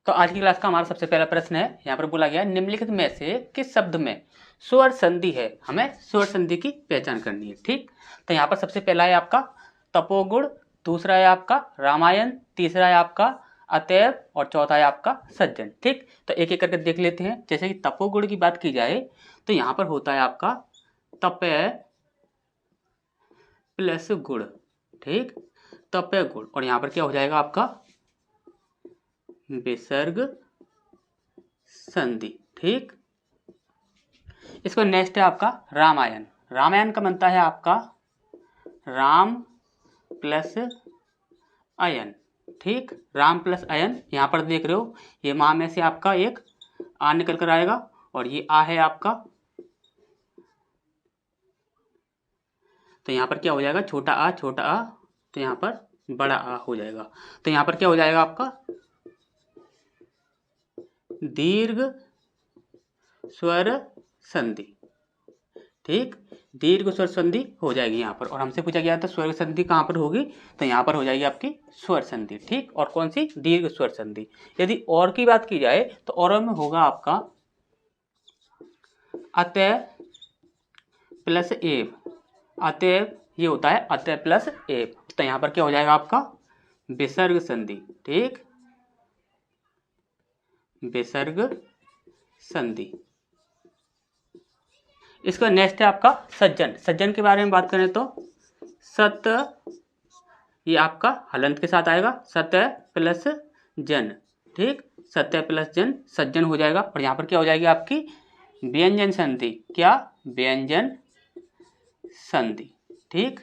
तो आज की क्लास का हमारा सबसे पहला प्रश्न है, यहाँ पर बोला गया निम्नलिखित में से किस शब्द में स्वर संधि है। हमें स्वर संधि की पहचान करनी है। ठीक, तो यहाँ पर सबसे पहला है आपका तपोगुण, दूसरा है आपका रामायण, तीसरा है आपका अतएव और चौथा है आपका सज्जन। ठीक, तो एक एक करके देख लेते हैं। जैसे कि तपोगुण की बात की जाए तो यहाँ पर होता है आपका तपय प्लस गुण। ठीक, तपय गुण, और यहाँ पर क्या हो जाएगा आपका विसर्ग संधि। ठीक, इसको नेक्स्ट है आपका रामायण। रामायण का बनता है आपका राम प्लस अयन। ठीक, राम प्लस अयन, यहाँ पर देख रहे हो ये माँ में से आपका एक आ निकल कर आएगा और ये आ है आपका, तो यहाँ पर क्या हो जाएगा छोटा आ, तो यहाँ पर बड़ा आ हो जाएगा। तो यहाँ पर क्या हो जाएगा आपका दीर्घ स्वर संधि। ठीक, दीर्घ स्वर संधि हो जाएगी यहाँ पर। और हमसे पूछा गया था स्वर संधि कहाँ पर होगी, तो यहाँ पर हो जाएगी आपकी स्वर संधि। ठीक, और कौन सी, दीर्घ स्वर संधि। यदि और की बात की जाए तो और में होगा आपका अतः प्लस एव। अतएव ये होता है अतः प्लस एव, तो यहाँ पर क्या हो जाएगा आपका विसर्ग संधि। ठीक, विसर्ग संधि। इसका नेक्स्ट है आपका सज्जन। सज्जन के बारे में बात करें तो सत, ये आपका हलंत के साथ आएगा, सत्य प्लस जन। ठीक, सत्य प्लस जन सज्जन हो जाएगा। और यहाँ पर क्या हो जाएगी आपकी व्यंजन संधि। क्या, व्यंजन संधि। ठीक,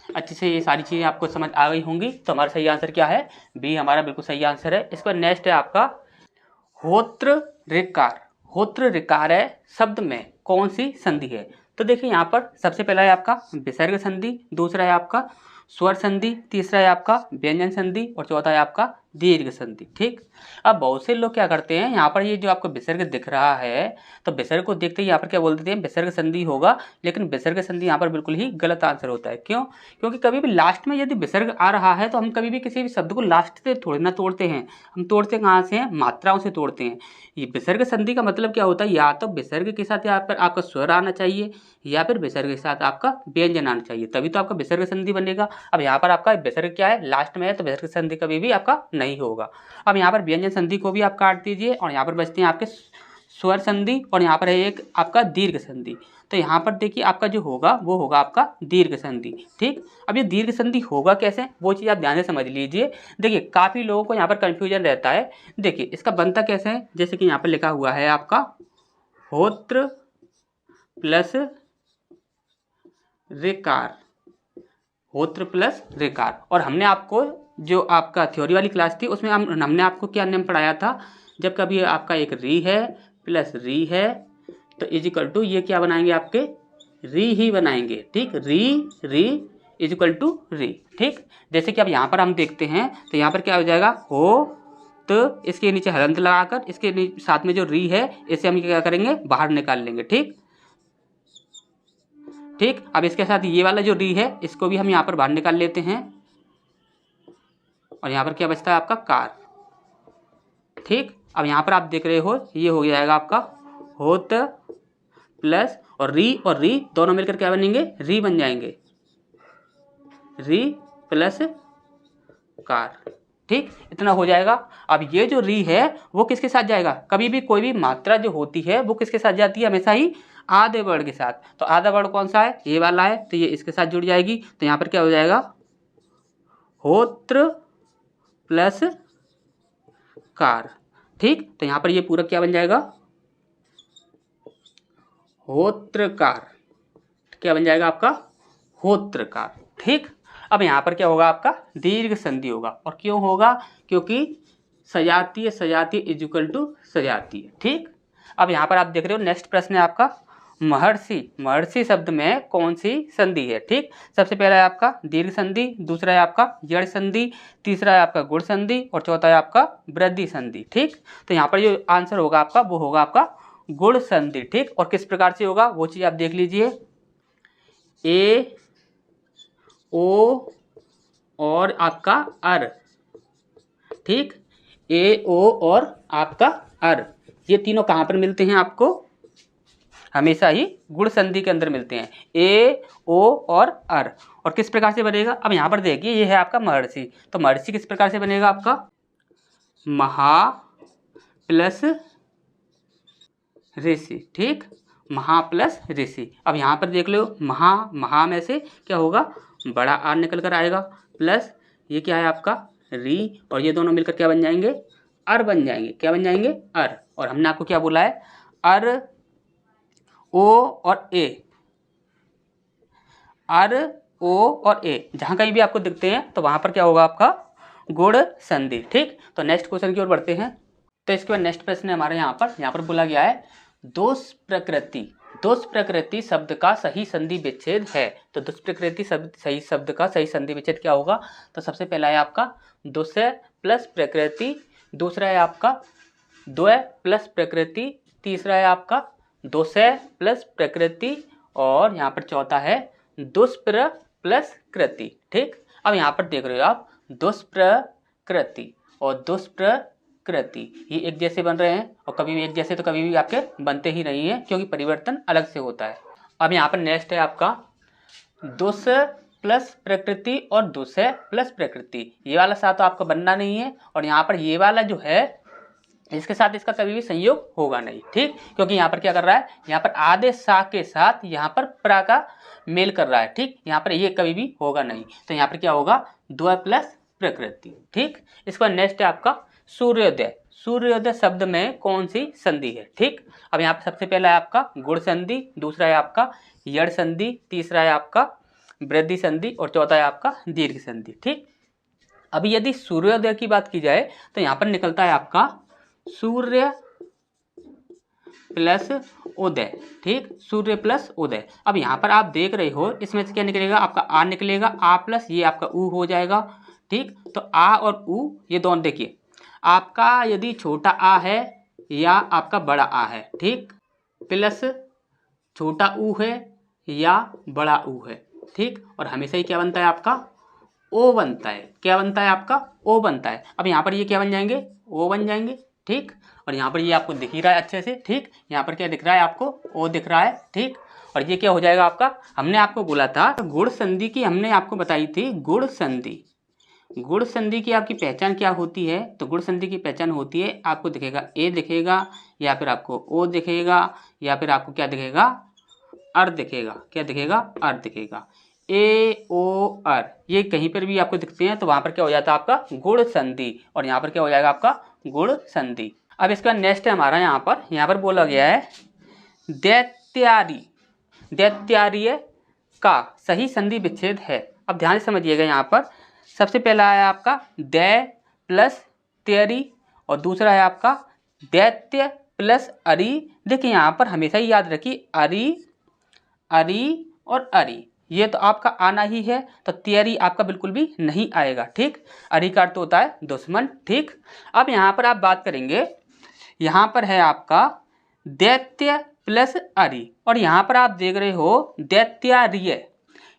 अच्छे से ये सारी चीजें आपको समझ आ गई होंगी। तो हमारा सही आंसर क्या है, बी हमारा बिल्कुल सही आंसर है। इसका नेक्स्ट है आपका होत्र ऋकार। होत्र ऋकार है शब्द में कौन सी संधि है। तो देखिए यहाँ पर सबसे पहला है आपका विसर्ग संधि, दूसरा है आपका स्वर संधि, तीसरा है आपका व्यंजन संधि और चौथा है आपका दीर्घ संधि। ठीक, अब बहुत से लोग क्या करते हैं, यहाँ पर ये जो आपको विसर्ग दिख रहा है तो विसर्ग को देखते ही यहाँ पर क्या बोल देते हैं विसर्ग संधि होगा, लेकिन विसर्ग संधि यहाँ पर बिल्कुल ही गलत आंसर होता है। क्यों, क्योंकि कभी भी लास्ट में यदि विसर्ग आ रहा है तो हम कभी भी किसी भी शब्द को लास्ट से थोड़ी ना तोड़ते हैं, हम तोड़ते कहाँ से हैं, मात्राओं से तोड़ते हैं। ये विसर्ग संधि का मतलब क्या होता है, या तो विसर्ग के साथ यहाँ पर आपका स्वर आना चाहिए या फिर विसर्ग के साथ आपका व्यंजन आना चाहिए, तभी तो आपका विसर्ग संधि बनेगा। अब यहाँ पर आपका विसर्ग क्या है, लास्ट में है, तो विसर्ग संधि कभी भी आपका नहीं होगा। अब यहाँ पर व्यंजन संधि को भी आप काट दीजिए और यहाँ पर बचते हैं आपके स्वर संधि और यहाँ पर है एक आपका दीर्घ संधि। तो यहाँ पर देखिए आपका जो होगा वो होगा आपका दीर्घ संधि। ठीक, अब ये दीर्घ संधि होगा कैसे, वो चीज़ आप ध्यान से समझ लीजिए। देखिए काफ़ी लोगों को यहाँ पर कन्फ्यूजन रहता है। देखिए इसका बनता कैसे है, जैसे कि यहाँ पर लिखा हुआ है आपका होत्र प्लस ऋकार, होत्र प्लस ऋकार। और हमने आपको जो आपका थ्योरी वाली क्लास थी उसमें हमने आपको क्या नियम पढ़ाया था, जब कभी आपका एक री है प्लस री है तो इजिकल टू ये क्या बनाएंगे आपके री ही बनाएंगे। ठीक, री री इजिकल टू री। ठीक, जैसे कि अब यहाँ पर हम देखते हैं तो यहाँ पर क्या हो जाएगा हो, तो इसके नीचे हलंत लगाकर इसके साथ में जो री है इसे हम क्या करेंगे बाहर निकाल लेंगे। ठीक, ठीक, अब इसके साथ ये वाला जो री है इसको भी हम यहाँ पर बाहर निकाल लेते हैं और यहाँ पर क्या बचता है आपका कार। ठीक, अब यहाँ पर आप देख रहे हो ये हो जाएगा आपका होत प्लस और री दोनों मिलकर क्या बनेंगे, री बन जाएंगे, री प्लस कार। ठीक, इतना हो जाएगा। अब ये जो री है वो किसके साथ जाएगा, कभी भी कोई भी मात्रा जो होती है वो किसके साथ जाती है, हमेशा ही आधे वर्ण के साथ। तो आधा वर्ण कौन सा है, ये वाला है, तो ये इसके साथ जुड़ जाएगी। तो यहाँ पर क्या हो जाएगा होत्र प्लस कार। ठीक, तो यहाँ पर ये पूरा क्या बन जाएगा होत्रकार। क्या बन जाएगा आपका होत्रकार। ठीक, अब यहाँ पर क्या होगा आपका दीर्घ संधि होगा। और क्यों होगा, क्योंकि सजातीय सजातीय इक्वल टू सजातीय। ठीक, अब यहाँ पर आप देख रहे हो नेक्स्ट प्रश्न है आपका महर्षि। महर्षि शब्द में कौन सी संधि है। ठीक, सबसे पहला है आपका दीर्घ संधि, दूसरा है आपका जड़ संधि, तीसरा है आपका गुण संधि और चौथा है आपका वृद्धि संधि। ठीक, तो यहाँ पर जो आंसर होगा आपका वो होगा आपका गुण संधि। ठीक, और किस प्रकार से होगा वो चीज आप देख लीजिए, ए ओ और आपका अर। ठीक, ए ओ और आपका अर, ये तीनों कहाँ पर मिलते हैं आपको? हमेशा ही गुण संधि के अंदर मिलते हैं, ए ओ और अर। और किस प्रकार से बनेगा? अब यहाँ पर देखिए ये है आपका महर्षि, तो महर्षि किस प्रकार से बनेगा आपका? महा प्लस ऋषि, ठीक, महा प्लस ऋषि। अब यहाँ पर देख लो महा, महा में से क्या होगा? बड़ा आर निकल कर आएगा, प्लस ये क्या है आपका? री, और ये दोनों मिलकर क्या बन जाएंगे? अर बन जाएंगे। क्या बन जाएंगे? अर। और हमने आपको क्या बोला है? अर ओ और ए, अर ओ और ए जहाँ कहीं भी आपको दिखते हैं तो वहाँ पर क्या होगा आपका? गुण संधि, ठीक। तो नेक्स्ट क्वेश्चन की ओर बढ़ते हैं। तो इसके बाद नेक्स्ट प्रश्न है हमारे यहाँ पर बोला गया है दुष्प्रकृति, दुष्प्रकृति शब्द का सही संधि विच्छेद है। तो दुष्प्रकृति सही शब्द का सही संधि विच्छेद क्या होगा? तो सबसे पहला है आपका दुष्य प्लस प्रकृति, दूसरा है आपका द्वय प्लस प्रकृति, तीसरा है आपका दोषय प्लस प्रकृति, और यहाँ पर चौथा है दुष्प्र प्लस कृति, ठीक। अब यहाँ पर देख रहे हो आप दुष्प्रकृति और दुष्प्रकृति ये एक जैसे बन रहे हैं, और कभी भी एक जैसे तो कभी भी आपके बनते ही नहीं है, क्योंकि परिवर्तन अलग से होता है। अब यहाँ पर नेक्स्ट है आपका दुष प्लस प्रकृति और दुष्य प्लस प्रकृति, ये वाला साथ तो आपका बनना नहीं है, और यहाँ पर ये वाला जो है इसके साथ इसका कभी भी संयोग होगा नहीं, ठीक, क्योंकि यहाँ पर क्या कर रहा है? यहाँ पर आदेश सा के साथ यहाँ पर प्रा का मेल कर रहा है, ठीक। यहाँ पर ये कभी भी होगा नहीं, तो यहाँ पर क्या होगा? द्वय प्लस प्रकृति, ठीक। इसका नेक्स्ट है आपका सूर्योदय। सूर्योदय शब्द में कौन सी संधि है, ठीक। अब यहाँ पर सबसे पहला है आपका गुण संधि, दूसरा है आपका यड़ संधि, तीसरा है आपका वृद्धि संधि, और चौथा है आपका दीर्घ संधि, ठीक। अभी यदि सूर्योदय की बात की जाए तो यहाँ पर निकलता है आपका सूर्य प्लस उदय, ठीक, सूर्य प्लस उदय। अब यहाँ पर आप देख रहे हो इसमें से क्या निकलेगा? आपका आ निकलेगा, आ प्लस ये आपका ऊ हो जाएगा, ठीक। तो आ और ऊ ये दोनों देखिए, आपका यदि छोटा आ है या आपका बड़ा आ है, ठीक, प्लस छोटा ऊ है या बड़ा ऊ है, ठीक, और हमेशा ही क्या बनता है आपका? ओ बनता है। क्या बनता है आपका? ओ बनता है। अब यहाँ पर ये क्या बन जाएंगे? ओ बन जाएंगे, ठीक। और यहाँ पर ये आपको दिख ही रहा है अच्छे से, ठीक। यहाँ पर क्या दिख रहा है आपको? ओ दिख रहा है, ठीक। और ये क्या हो जाएगा आपका? हमने आपको बोला था गुण संधि की, हमने आपको बताई थी गुण संधि। गुण संधि की आपकी पहचान क्या होती है? तो गुण संधि की पहचान होती है, आपको दिखेगा ए दिखेगा, या फिर आपको ओ दिखेगा, या फिर आपको क्या दिखेगा? अर दिखेगा। क्या दिखेगा? अर दिखेगा। ए ओ अर ये कहीं पर भी आपको दिखते हैं तो वहां पर क्या हो जाता है आपका? गुण संधि, और यहाँ पर क्या हो जाएगा आपका? गुण संधि। अब इसका नेक्स्ट है हमारा यहाँ पर बोला गया है दैत्यारी, दैत्यार्य का सही संधि विच्छेद है। अब ध्यान से समझिएगा, यहाँ पर सबसे पहला है आपका दै प्लस त्यरी, और दूसरा है आपका दैत्य प्लस अरी। देखिए यहाँ पर हमेशा ही याद रखिए अरी, अरी और अरी ये तो आपका आना ही है, तो त्यरी आपका बिल्कुल भी नहीं आएगा, ठीक। अरी का अर्थ होता है दुश्मन, ठीक। अब यहाँ पर आप बात करेंगे, यहाँ पर है आपका दैत्य प्लस अरी, और यहाँ पर आप देख रहे हो दैत्यार्य,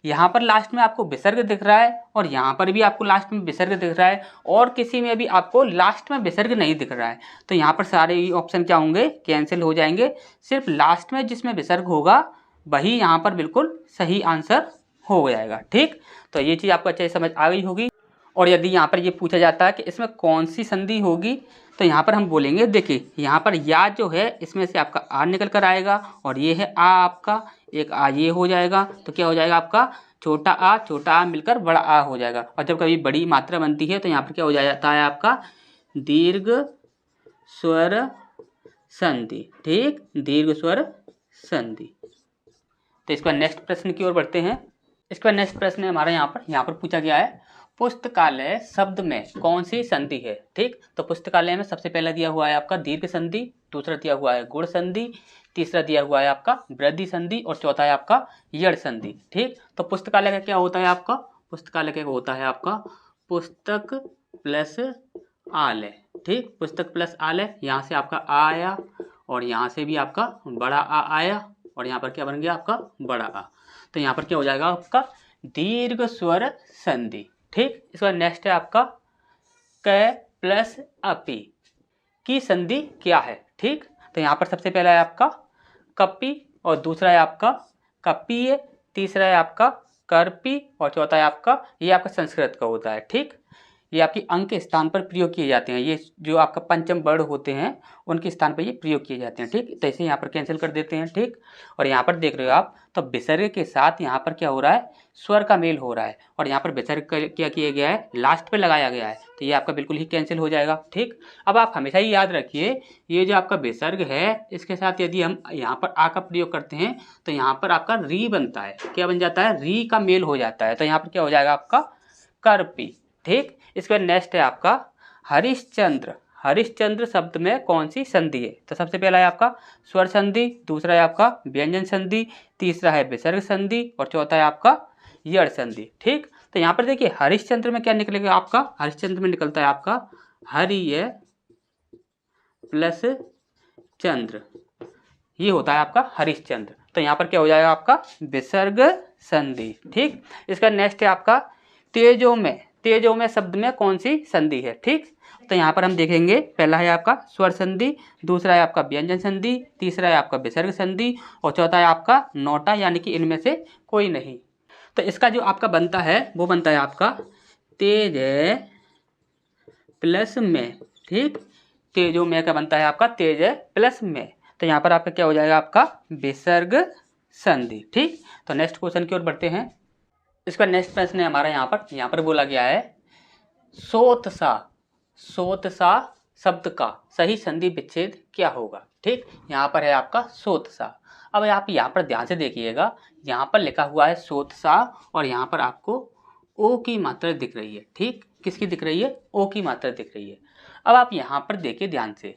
यहाँ पर लास्ट में आपको विसर्ग दिख रहा है, और यहाँ पर भी आपको लास्ट में विसर्ग दिख रहा है, और किसी में भी आपको लास्ट में विसर्ग नहीं दिख रहा है। तो यहाँ पर सारे ऑप्शन क्या होंगे? कैंसिल हो जाएंगे। सिर्फ लास्ट में जिसमें विसर्ग होगा वही यहाँ पर बिल्कुल सही आंसर हो जाएगा, ठीक। तो ये चीज़ आपको अच्छे से समझ आ गई होगी। और यदि यहाँ पर ये पूछा जाता है कि इसमें कौन सी संधि होगी, तो यहाँ पर हम बोलेंगे, देखिए यहाँ पर या जो है इसमें से आपका आ निकल कर आएगा, और ये है आ आपका, एक आ ये हो जाएगा, तो क्या हो जाएगा आपका? छोटा आ मिलकर बड़ा आ हो जाएगा। और जब कभी बड़ी मात्रा बनती है तो यहाँ पर क्या हो जाता है आपका? दीर्घ स्वर संधि, ठीक, दीर्घ स्वर संधि। तो इसके बाद नेक्स्ट प्रश्न की ओर बढ़ते हैं। इसके बाद नेक्स्ट प्रश्न है हमारा यहाँ पर पूछा गया है पुस्तकालय शब्द में कौन सी संधि है, ठीक। तो पुस्तकालय में सबसे पहला दिया हुआ है आपका दीर्घ संधि, दूसरा दिया हुआ है गुण संधि, तीसरा दिया हुआ है आपका वृद्धि संधि, और चौथा है आपका यड़ संधि, ठीक। तो पुस्तकालय का क्या होता है आपका? पुस्तकालय का होता है आपका पुस्तक प्लस आलय, ठीक, पुस्तक प्लस आलय। यहाँ से आपका आ आया, और यहाँ से भी आपका बड़ा आ आया, और यहाँ पर क्या बन गया आपका? बड़ा आ। तो यहाँ पर क्या हो जाएगा आपका? दीर्घ स्वर संधि, ठीक। इसके बाद नेक्स्ट है आपका क प्लस अपी की संधि क्या है। ठीक, तो यहाँ पर सबसे पहला है आपका कपी और दूसरा है आपका कपीय, तीसरा है आपका कर्पी और चौथा है आपका, ये आपका संस्कृत का होता है। ठीक, ये आपकी अंक के स्थान पर प्रयोग किए जाते हैं, ये जो आपका पंचम वर्ण होते हैं उनके स्थान पर ये प्रयोग किए जाते हैं। ठीक, तो इसे यहाँ पर कैंसिल कर देते हैं। ठीक, और यहाँ पर देख रहे हो आप, तो विसर्ग के साथ यहाँ पर क्या हो रहा है, स्वर का मेल हो रहा है और यहाँ पर विसर्ग क्या किया गया है, लास्ट पे लगाया गया है, तो ये आपका बिल्कुल ही कैंसिल हो जाएगा। ठीक, अब आप हमेशा ही याद रखिए, ये जो आपका विसर्ग है इसके साथ यदि हम यहाँ पर आ का प्रयोग करते हैं तो यहाँ पर आपका री बनता है। क्या बन जाता है, री का मेल हो जाता है, तो यहाँ पर क्या हो जाएगा आपका कर्पी। ठीक, इसके बाद नेक्स्ट है आपका हरिश्चंद्र। हरिश्चंद्र शब्द में कौन सी संधि है, तो सबसे पहला है आपका स्वर संधि, दूसरा है आपका व्यंजन संधि, तीसरा है विसर्ग संधि और चौथा है आपका यड़ संधि। ठीक, तो यहाँ पर देखिए हरिश्चंद्र में क्या निकलेगा आपका, हरिश्चंद्र में निकलता है आपका हरिय प्लस चंद्र, ये होता है आपका हरिश्चंद्र, तो यहाँ पर क्या हो जाएगा आपका विसर्ग संधि। ठीक, इसका नेक्स्ट है आपका तेजो में। तेजो में शब्द में कौन सी संधि है। ठीक, तो यहाँ पर हम देखेंगे, पहला है आपका स्वर संधि, दूसरा है आपका व्यंजन संधि, तीसरा है आपका विसर्ग संधि और चौथा है आपका नोटा, यानी कि इनमें से कोई नहीं। तो इसका जो आपका बनता है वो बनता है आपका तेज प्लस में। ठीक, तेजो में का बनता है आपका तेज प्लस में, तो यहाँ पर आपका क्या हो जाएगा आपका विसर्ग संधि। ठीक, तो नेक्स्ट क्वेश्चन की ओर बढ़ते हैं। इसका नेक्स्ट प्रश्न है हमारा यहाँ पर बोला गया है सोतसा। सोतसा शब्द का सही संधि विच्छेद क्या होगा। ठीक, यहाँ पर है आपका सोतसा। अब आप यहाँ पर ध्यान से देखिएगा, यहाँ पर लिखा हुआ है सोतसा और यहाँ पर आपको ओ की मात्रा दिख रही है। ठीक, किसकी दिख रही है, ओ की मात्रा दिख रही है। अब आप यहाँ पर देखिए ध्यान से,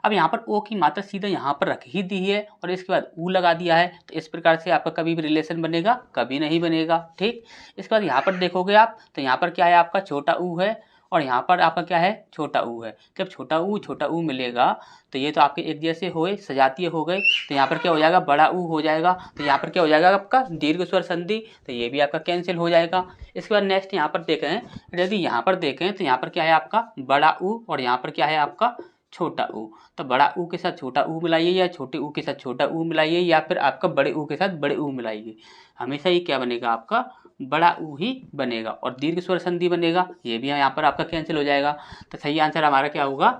अब यहाँ पर ओ की मात्रा सीधा यहाँ पर रख ही दी है और इसके बाद ऊ लगा दिया है, तो इस प्रकार से आपका कभी भी रिलेशन बनेगा, कभी नहीं बनेगा। ठीक, इसके बाद यहाँ पर देखोगे आप, तो यहाँ पर क्या है आपका छोटा ऊ है और यहाँ पर आपका क्या है छोटा ऊ है। जब छोटा ऊ मिलेगा तो ये तो आपके एक जैसे हुए, सजातीय हो गए, तो यहाँ पर क्या हो जाएगा बड़ा ऊ हो जाएगा, तो यहाँ पर क्या हो जाएगा आपका दीर्घ स्वर संधि, तो ये भी आपका कैंसिल हो जाएगा। इसके बाद नेक्स्ट यहाँ पर देखें, यदि यहाँ पर देखें तो यहाँ पर क्या है आपका बड़ा ऊ और यहाँ पर क्या है आपका छोटा ऊ, तो बड़ा ऊ के साथ छोटा ऊ मिलाइए या छोटे ऊ के साथ छोटा ऊ मिलाइए या फिर आपका बड़े ऊ के साथ बड़े ऊ मिलाइए, हमेशा ही क्या बनेगा आपका बड़ा ऊ ही बनेगा और दीर्घ स्वर संधि बनेगा, ये भी यहाँ पर आपका कैंसिल हो जाएगा। तो सही आंसर हमारा क्या होगा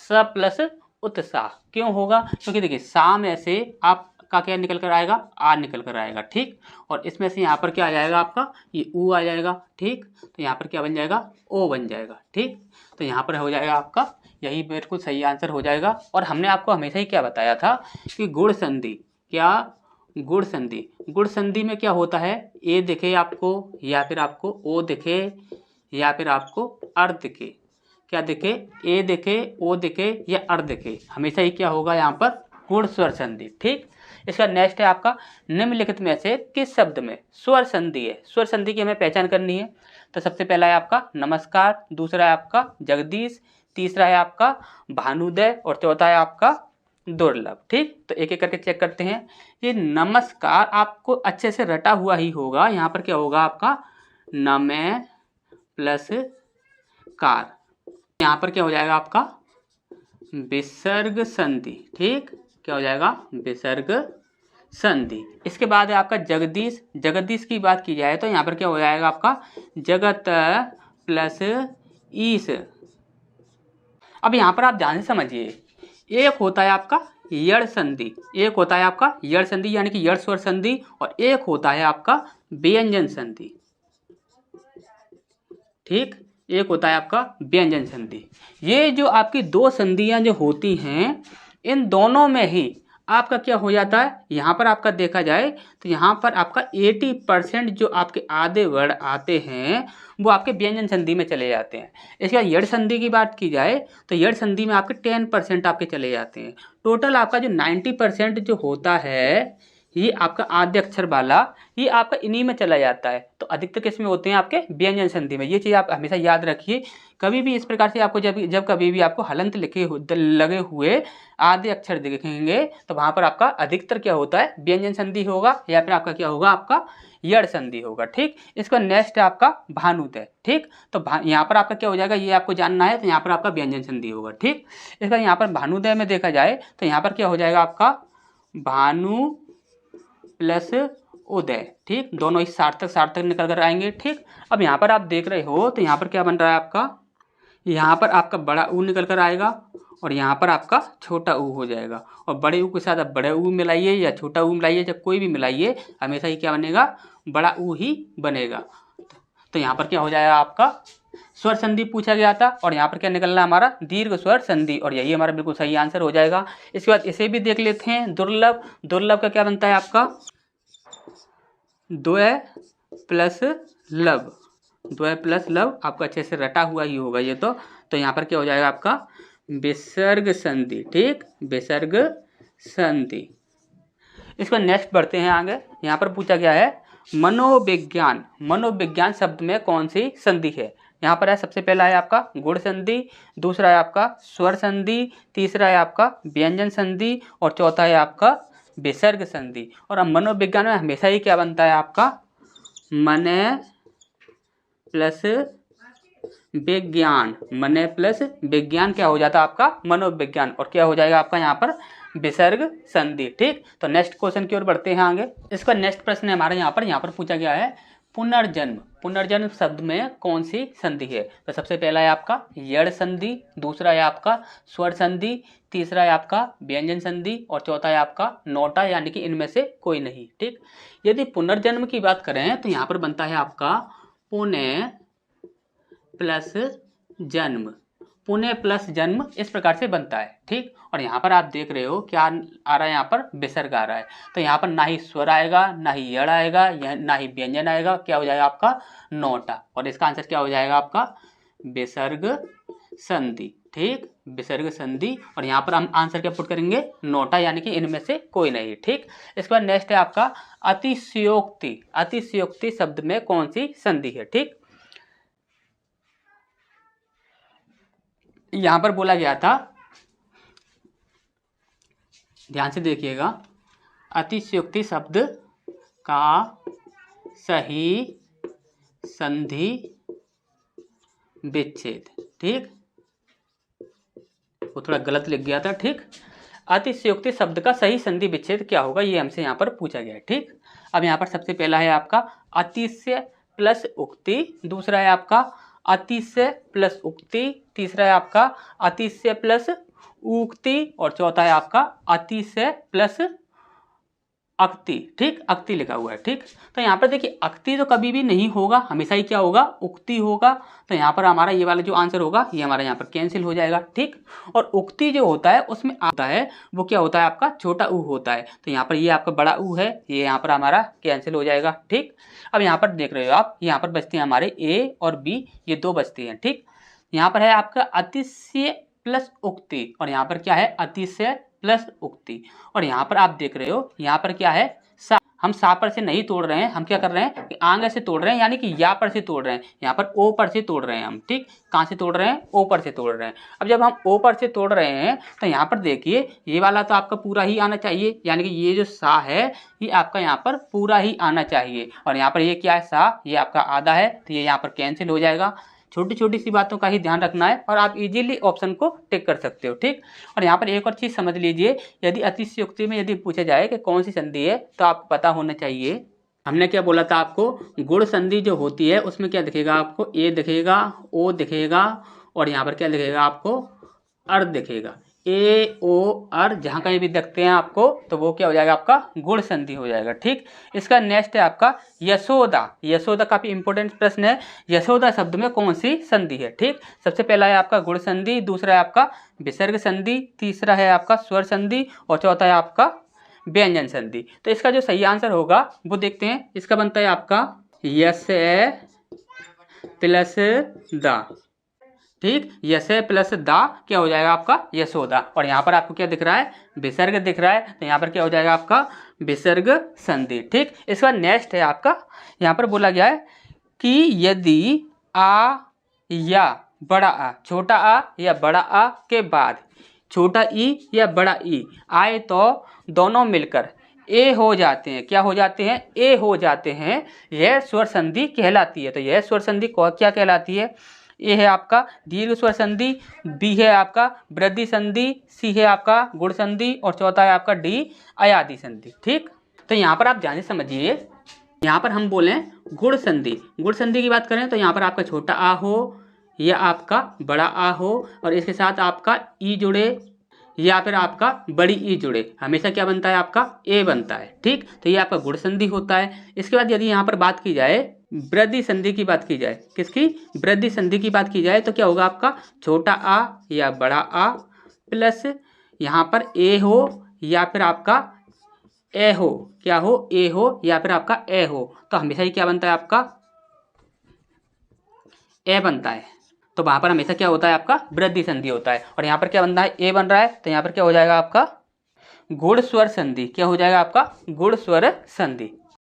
स प्लस उत्साह। क्यों होगा, क्योंकि देखिए सा में से आपका क्या निकल कर आएगा, आ निकल कर आएगा। ठीक, और इसमें से यहाँ पर क्या आ जाएगा आपका ये ऊ आ जाएगा। ठीक, तो यहाँ पर क्या बन जाएगा ओ बन जाएगा। ठीक, तो यहाँ पर हो जाएगा आपका यही बिल्कुल सही आंसर हो जाएगा। और हमने आपको हमेशा ही क्या बताया था कि गुण संधि, क्या गुण संधि, गुण संधि में क्या होता है, ए दिखे आपको या फिर आपको ओ दिखे या फिर आपको अर्ध दिखे, क्या दिखे ए दिखे ओ दिखे या अर्ध दिखे, हमेशा ही क्या होगा यहाँ पर गुण स्वर संधि। ठीक, इसका नेक्स्ट है आपका निम्नलिखित में से किस शब्द में स्वर संधि है। स्वर संधि की हमें पहचान करनी है, तो सबसे पहला है आपका नमस्कार, दूसरा है आपका जगदीश, तीसरा है आपका भानुदय और चौथा है आपका दुर्लभ। ठीक, तो एक एक करके चेक करते हैं। ये नमस्कार आपको अच्छे से रटा हुआ ही होगा, यहाँ पर क्या होगा आपका नमे प्लस कार, यहाँ पर क्या हो जाएगा आपका विसर्ग संधि। ठीक, क्या हो जाएगा विसर्ग संधि। इसके बाद है आपका जगदीश। जगदीश की बात की जाए तो यहाँ पर क्या हो जाएगा आपका जगत प्लस ईश। अब यहाँ पर आप ध्यान से समझिए, एक होता है आपका यड़ संधि, एक होता है आपका यड़ संधि यानी कि यड़ स्वर संधि और एक होता है आपका व्यंजन संधि। ठीक, एक होता है आपका व्यंजन संधि। ये जो आपकी दो संधियां जो होती हैं, इन दोनों में ही आपका क्या हो जाता है, यहाँ पर आपका देखा जाए तो यहाँ पर आपका 80% जो आपके आधे वर्ण आते हैं वो आपके व्यंजन संधि में चले जाते हैं। इसके बाद यड़ संधि की बात की जाए तो यड़ संधि में आपके 10% आपके चले जाते हैं। टोटल आपका जो 90% जो होता है ये आपका आद्य अक्षर वाला ये आपका इन्हीं में चला जाता है। तो अधिकतर किस में होते हैं आपके व्यंजन संधि में। ये चीज़ आप हमेशा याद रखिए। कभी भी इस प्रकार से आपको जब कभी भी आपको हलंत लगे हुए आद्य अक्षर दिखेंगे तो वहाँ पर आपका अधिकतर क्या होता है, व्यंजन संधि होगा या फिर आपका क्या होगा, आपका यड़ संधि होगा। ठीक, इसका नेक्स्ट है आपका भानुदय। ठीक, तो यहाँ पर आपका क्या हो जाएगा, ये आपको जानना है। तो यहाँ पर आपका व्यंजन संधि होगा। ठीक, इसका यहाँ पर भानुदय में देखा जाए तो यहाँ पर क्या हो जाएगा आपका भानु प्लस उदय। ठीक, दोनों ही सार्थक निकल कर आएंगे। ठीक, अब यहाँ पर आप देख रहे हो तो यहाँ पर क्या बन रहा है आपका, यहाँ पर आपका बड़ा ऊ निकल कर आएगा और यहाँ पर आपका छोटा ऊ हो जाएगा। और बड़े ऊ के साथ आप बड़े ऊ मिलाइए या छोटा ऊ मिलाइए या कोई भी मिलाइए, हमेशा ही क्या बनेगा, बड़ा ऊ ही बनेगा। तो यहाँ पर क्या हो जाएगा आपका स्वर संधि पूछा गया था और यहाँ पर क्या निकलना हमारा दीर्घ स्वर संधि, और यही हमारा बिल्कुल सही आंसर हो जाएगा। इसके बाद इसे भी देख लेते हैं, दुर्लभ। दुर्लभ का क्या बनता है आपका द्वय प्लस लब। द्वय प्लस लब आपका अच्छे से रटा हुआ ही होगा ये तो यहाँ पर क्या हो जाएगा आपका विसर्ग संधि। ठीक, विसर्ग संधि। इसको नेक्स्ट बढ़ते हैं आगे। यहाँ पर पूछा गया है मनोविज्ञान। मनोविज्ञान शब्द में कौन सी संधि है। यहाँ पर है सबसे पहला है आपका गुण संधि, दूसरा है आपका स्वर संधि, तीसरा है आपका व्यंजन संधि और चौथा है आपका विसर्ग संधि। और अब मनोविज्ञान में हमेशा ही क्या बनता है आपका मन प्लस विज्ञान। मन प्लस विज्ञान क्या हो जाता है आपका मनोविज्ञान, और क्या हो जाएगा आपका यहाँ पर विसर्ग संधि। ठीक, तो नेक्स्ट क्वेश्चन की ओर बढ़ते हैं आगे। इसका नेक्स्ट प्रश्न है हमारे यहाँ पर पूछा गया है पुनर्जन्म। पुनर्जन्म शब्द में कौन सी संधि है। तो सबसे पहला है आपका यड़ संधि, दूसरा है आपका स्वर संधि, तीसरा है आपका व्यंजन संधि और चौथा है आपका नोटा, यानी कि इनमें से कोई नहीं। ठीक, यदि पुनर्जन्म की बात करें तो यहाँ पर बनता है आपका पुनः प्लस जन्म। पुनः प्लस जन्म इस प्रकार से बनता है। ठीक, और यहाँ पर आप देख रहे हो क्या आ रहा है, यहाँ पर विसर्ग आ रहा है। तो यहाँ पर ना ही स्वर आएगा, ना ही यड़ आएगा, ना ही व्यंजन आएगा, क्या हो जाएगा आपका नोटा, और इसका आंसर क्या हो जाएगा आपका विसर्ग संधि। ठीक, विसर्ग संधि, और यहाँ पर हम आंसर क्या पुट करेंगे नोटा, यानी कि इनमें से कोई नहीं। ठीक, इसके बाद नेक्स्ट है आपका अतिशयोक्ति। अतिशयोक्ति शब्द में कौन सी संधि है। ठीक, यहाँ पर बोला गया था, ध्यान से देखिएगा, अतिशयोक्ति शब्द का सही संधि विच्छेद। ठीक, वो थोड़ा गलत लिख गया था। ठीक, अतिशयोक्ति शब्द का सही संधि विच्छेद क्या होगा, ये हमसे यहाँ पर पूछा गया है। ठीक, अब यहाँ पर सबसे पहला है आपका अतिशय प्लस उक्ति, दूसरा है आपका अतिशय प्लस उक्ति, तीसरा है आपका अतिशय प्लस उक्ति और चौथा है आपका अतिशय प्लस अक्ति। ठीक, अक्ति लिखा हुआ है। ठीक, तो यहाँ पर देखिए अक्ति तो कभी भी नहीं होगा, हमेशा ही क्या होगा उक्ति होगा। तो यहाँ पर हमारा ये वाला जो आंसर होगा ये हमारा यहाँ पर कैंसिल हो जाएगा। ठीक, और उक्ति जो होता है उसमें आता है वो क्या होता है आपका छोटा ऊ होता है। तो यहाँ पर ये आपका बड़ा ऊ है, ये यहाँ पर हमारा कैंसिल हो जाएगा। ठीक, अब यहाँ पर देख रहे हो आप, यहाँ पर बचते हैं हमारे ए और बी, ये दो बचते हैं। ठीक, यहाँ पर है आपका अतिशय प्लस उक्ति और यहाँ पर क्या है अतिशय प्लस उक्ति, और यहाँ पर आप देख रहे हो यहाँ पर क्या है सा। हम सा पर से नहीं तोड़ रहे हैं, हम क्या कर रहे हैं कि आंग से तोड़ रहे हैं, यानी कि या पर से तोड़ रहे हैं, यहाँ पर ओ पर से तोड़ रहे हैं हम। ठीक, कहाँ से तोड़ रहे हैं ओ पर से तोड़ रहे हैं। अब जब हम ओ पर से तोड़ रहे हैं तो यहाँ पर देखिए ये वाला तो आपका पूरा ही आना चाहिए, यानी कि ये जो सा है ये आपका यहाँ पर पूरा ही आना चाहिए, और यहाँ पर ये क्या है सा, ये आपका आधा है, तो ये यहाँ पर कैंसिल हो जाएगा। छोटी छोटी सी बातों का ही ध्यान रखना है और आप इजीली ऑप्शन को टिक कर सकते हो। ठीक, और यहाँ पर एक और चीज़ समझ लीजिए, यदि अतिशयोक्ति में यदि पूछा जाए कि कौन सी संधि है तो आपको पता होना चाहिए। हमने क्या बोला था आपको, गुण संधि जो होती है उसमें क्या दिखेगा आपको ए दिखेगा, ओ दिखेगा और यहाँ पर क्या दिखेगा आपको अर्ध दिखेगा। ए ओ अर जहाँ कहीं भी देखते हैं आपको तो वो क्या हो जाएगा आपका गुण संधि हो जाएगा। ठीक, इसका नेक्स्ट है आपका यशोदा। यशोदा काफी इंपॉर्टेंट प्रश्न है। यशोदा शब्द में कौन सी संधि है। ठीक, सबसे पहला है आपका गुण संधि, दूसरा है आपका विसर्ग संधि, तीसरा है आपका स्वर संधि और चौथा है आपका व्यंजन संधि। तो इसका जो सही आंसर होगा वो देखते हैं। इसका बनता है आपका यश प्लस दा। ठीक, यसे प्लस दा क्या हो जाएगा आपका यशोदा। और यहाँ पर आपको क्या दिख रहा है, विसर्ग दिख रहा है, तो यहाँ पर क्या हो जाएगा आपका विसर्ग संधि। ठीक, इसके बाद नेक्स्ट है आपका, यहाँ पर बोला गया है कि यदि आ या बड़ा आ, छोटा आ या बड़ा आ के बाद छोटा ई या बड़ा ई आए तो दोनों मिलकर ए हो जाते हैं। क्या हो जाते हैं, ए हो जाते हैं, यह स्वर संधि कहलाती है। तो यह स्वर संधि क्या कहलाती है, ए है आपका दीर्घ स्वर संधि, बी है आपका वृद्धि संधि, सी है आपका गुण संधि और चौथा है आपका डी अयादि संधि। ठीक, तो यहाँ पर आप ध्यान से समझिए, यहाँ पर हम बोले गुण संधि। गुण संधि की बात करें तो यहाँ पर आपका छोटा आ हो या आपका बड़ा आ हो और इसके साथ आपका ई जुड़े या फिर आपका बड़ी ई जुड़े, हमेशा क्या बनता है आपका ए बनता है। ठीक, तो ये आपका गुण संधि होता है। इसके बाद यदि यहाँ पर बात की जाए वृद्धि संधि की बात की जाए, किसकी, वृद्धि संधि की बात की जाए, तो क्या होगा आपका छोटा आ या बड़ा आ प्लस यहाँ पर ए हो या फिर आपका ए हो, क्या हो ए हो या फिर आपका ए हो, तो हमेशा ही क्या बनता है आपका ए बनता है। तो वहां पर हमेशा क्या होता है आपका वृद्धि संधि होता है। और यहाँ पर क्या बनता है ए बन रहा है, तो यहाँ पर क्या हो जाएगा आपका गुण स्वर संधि। क्या हो जाएगा आपका गुण स्वर संधि।